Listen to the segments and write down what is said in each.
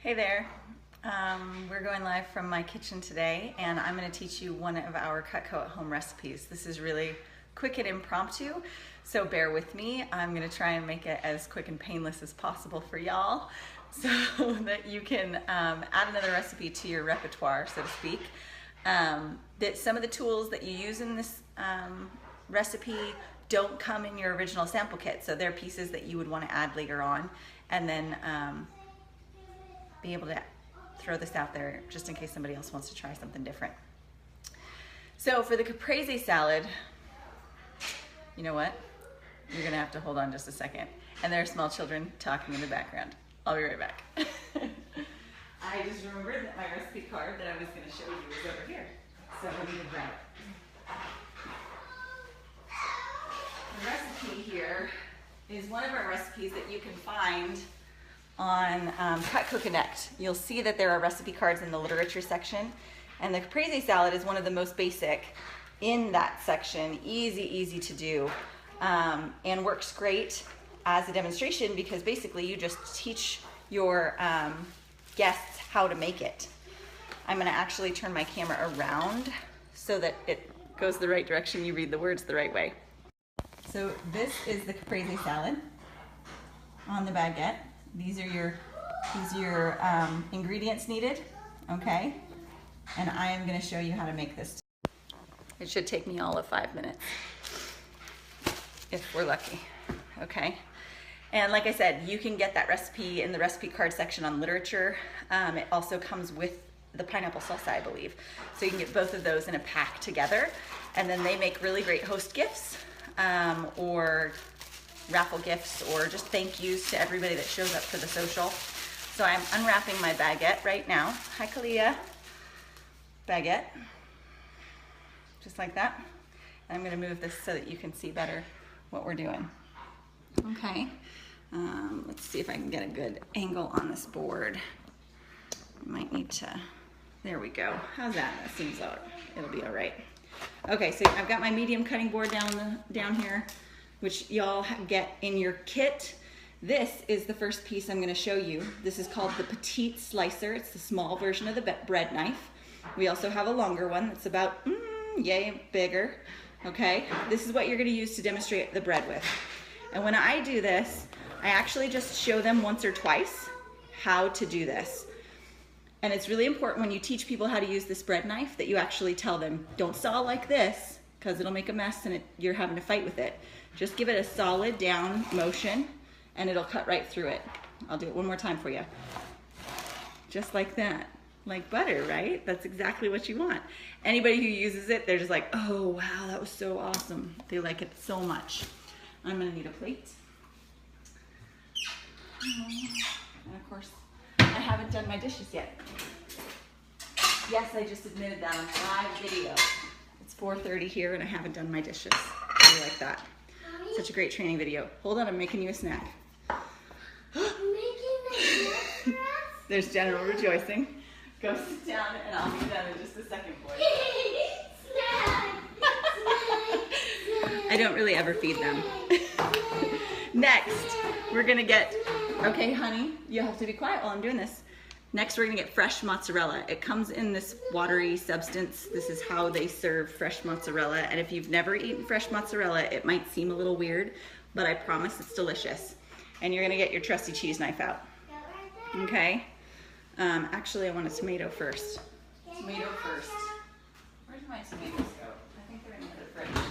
Hey there. We're going live from my kitchen today, and I'm going to teach you one of our Cutco at home recipes. This is really quick and impromptu, so bear with me. I'm going to try and make it as quick and painless as possible for y'all so that you can add another recipe to your repertoire, so to speak. That some of the tools that you use in this recipe don't come in your original sample kit, so they're pieces that you would want to add later on, and then be able to throw this out there just in case somebody else wants to try something different. So for the Caprese salad, you know what? You're gonna have to hold on just a second. And there are small children talking in the background. I'll be right back. I just remembered that my recipe card that I was gonna show you is over here. So let me grab it. The recipe here is one of our recipes that you can find on Cutco Connect. You'll see that there are recipe cards in the literature section, and the Caprese salad is one of the most basic in that section. Easy to do, and works great as a demonstration because basically you just teach your guests how to make it. I'm going to actually turn my camera around so that it goes the right direction, you read the words the right way. So this is the Caprese salad on the baguette. These are your ingredients needed, okay? And I am going to show you how to make this. It should take me all of 5 minutes, if we're lucky, okay? And like I said, you can get that recipe in the recipe card section on literature. It also comes with the pineapple salsa, I believe. So you can get both of those in a pack together, and then they make really great host gifts or raffle gifts or just thank yous to everybody that shows up for the social. So I'm unwrapping my baguette right now. Hi, Kalia. Baguette. Just like that. And I'm going to move this so that you can see better what we're doing. Okay. Let's see if I can get a good angle on this board. Might need to, there we go. How's that? That seems it'll be all right. Okay, so I've got my medium cutting board down here, which y'all get in your kit. This is the first piece I'm gonna show you. This is called the petite slicer. It's the small version of the bread knife. We also have a longer one that's about, yay, bigger, okay? This is what you're gonna use to demonstrate the bread with. And when I do this, I actually just show them once or twice how to do this. And it's really important when you teach people how to use this bread knife that you actually tell them, don't saw like this, because it'll make a mess and you're having to fight with it. Just give it a solid down motion and it'll cut right through it. I'll do it one more time for you. Just like that. Like butter, right? That's exactly what you want. Anybody who uses it, they're just like, oh wow, that was so awesome. They like it so much. I'm gonna need a plate. And of course, I haven't done my dishes yet. Yes, I just admitted that on live video. It's 4:30 here and I haven't done my dishes. How do you like that? Such a great training video. Hold on, I'm making you a snack. There's general rejoicing. Go sit down and I'll be done in just a second for you. I don't really ever feed them. Next, we're gonna get, okay honey, you have to be quiet while I'm doing this. Next, we're gonna get fresh mozzarella. It comes in this watery substance. This is how they serve fresh mozzarella. And if you've never eaten fresh mozzarella, it might seem a little weird, but I promise it's delicious. And you're gonna get your trusty cheese knife out. Okay? Actually, I want a tomato first. Tomato first. Where did my tomatoes go? I think they're in the other fridge.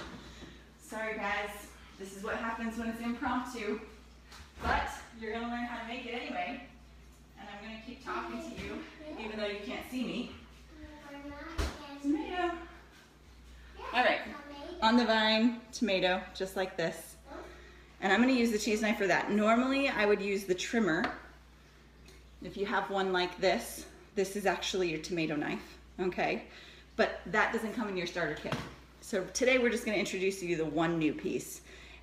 Sorry guys, this is what happens when it's impromptu. But you're gonna learn how to make it anyway. And I'm going to keep talking to you, even though you can't see me. Tomato. All right, on the vine, tomato, just like this. And I'm going to use the cheese knife for that. Normally, I would use the trimmer. If you have one like this, this is actually your tomato knife, okay? But that doesn't come in your starter kit. So today, we're just going to introduce you to the one new piece.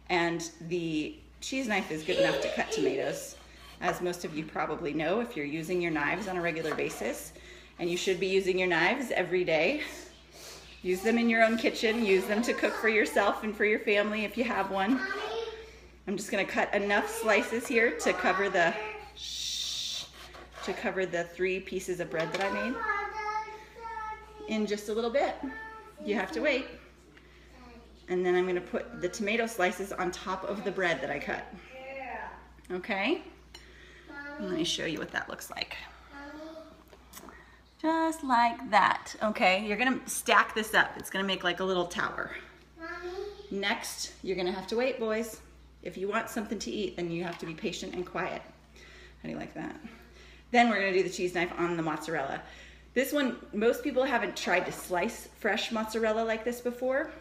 And the cheese knife is good enough to cut tomatoes. As most of you probably know, if you're using your knives on a regular basis, and you should be using your knives every day. Use them in your own kitchen, use them to cook for yourself and for your family if you have one. I'm just gonna cut enough slices here to cover the to cover the 3 pieces of bread that I made in just a little bit. You have to wait. And then I'm gonna put the tomato slices on top of the bread that I cut. Okay? Let me show you what that looks like. Just like that. Okay, you're gonna stack this up. It's gonna make like a little tower. Next, you're gonna have to wait, boys. If you want something to eat, then you have to be patient and quiet. How do you like that? Then we're gonna do the cheese knife on the mozzarella. This one, most people haven't tried to slice fresh mozzarella like this before,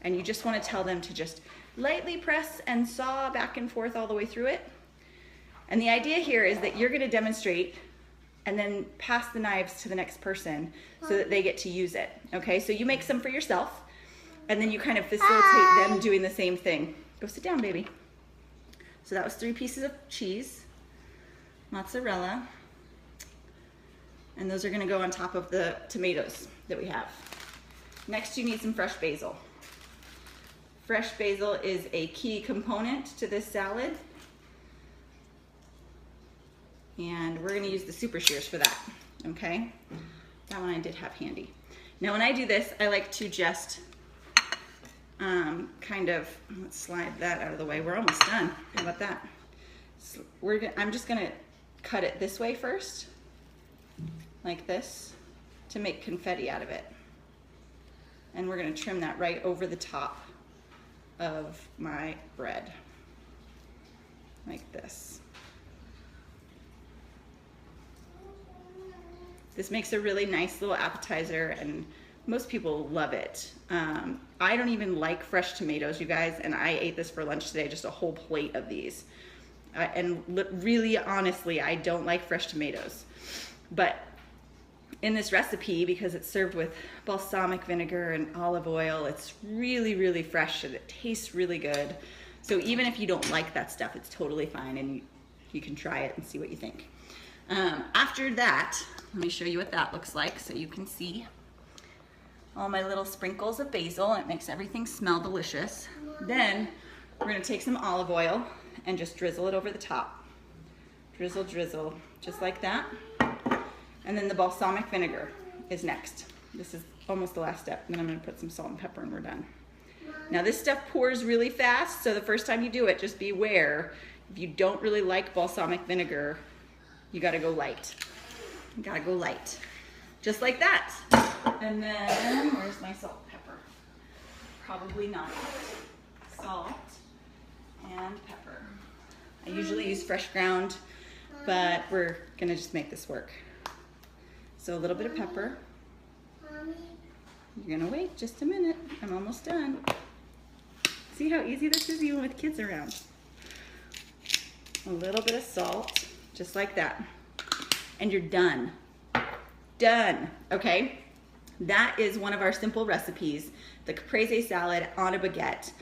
and you just wanna tell them to just lightly press and saw back and forth all the way through it. And the idea here is that you're gonna demonstrate and then pass the knives to the next person so that they get to use it, okay? So you make some for yourself, and then you kind of facilitate them doing the same thing. Go sit down, baby. So that was 3 pieces of cheese, mozzarella, and those are gonna go on top of the tomatoes that we have. Next, you need some fresh basil. Fresh basil is a key component to this salad. And we're gonna use the super shears for that, okay? That one I did have handy. Now when I do this, I like to just kind of, let's slide that out of the way. We're almost done, how about that? So I'm just gonna cut it this way first, like this, to make confetti out of it. And we're gonna trim that right over the top of my bread, like this. This makes a really nice little appetizer, and most people love it. I don't even like fresh tomatoes, you guys, and I ate this for lunch today, just a whole plate of these. And really, honestly, I don't like fresh tomatoes. But in this recipe, because it's served with balsamic vinegar and olive oil, it's really, really fresh, and it tastes really good. So even if you don't like that stuff, it's totally fine, and you can try it and see what you think. After that, let me show you what that looks like so you can see all my little sprinkles of basil. It makes everything smell delicious. Then we're gonna take some olive oil and just drizzle it over the top. Drizzle, drizzle, just like that. And then the balsamic vinegar is next. This is almost the last step. Then I'm gonna put some salt and pepper and we're done. Now this stuff pours really fast, so the first time you do it, just be aware, if you don't really like balsamic vinegar, you gotta go light. You gotta go light. Just like that. And then, where's my salt and pepper? Probably not. Salt and pepper. I usually use fresh ground, but we're gonna just make this work. So a little bit of pepper. You're gonna wait just a minute. I'm almost done. See how easy this is even with kids around. A little bit of salt, just like that. And you're done. Done, okay? That is one of our simple recipes, the Caprese salad on a baguette.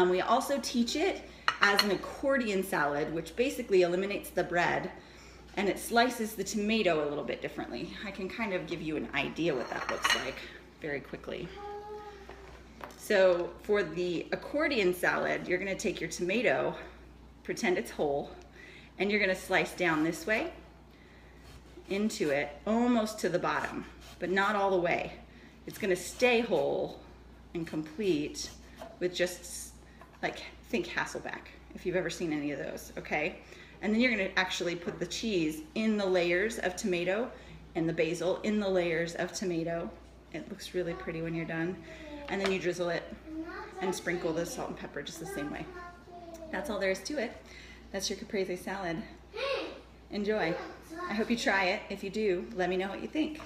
We also teach it as an accordion salad, which basically eliminates the bread, and it slices the tomato a little bit differently. I can kind of give you an idea what that looks like very quickly. So for the accordion salad, you're gonna take your tomato, pretend it's whole, and you're gonna slice down this way into it, almost to the bottom, but not all the way. It's gonna stay whole and complete with just, like, think Hasselback, if you've ever seen any of those, okay? And then you're gonna actually put the cheese in the layers of tomato and the basil in the layers of tomato. It looks really pretty when you're done. And then you drizzle it and sprinkle the salt and pepper just the same way. That's all there is to it. That's your Caprese salad. Enjoy. I hope you try it. If you do, let me know what you think.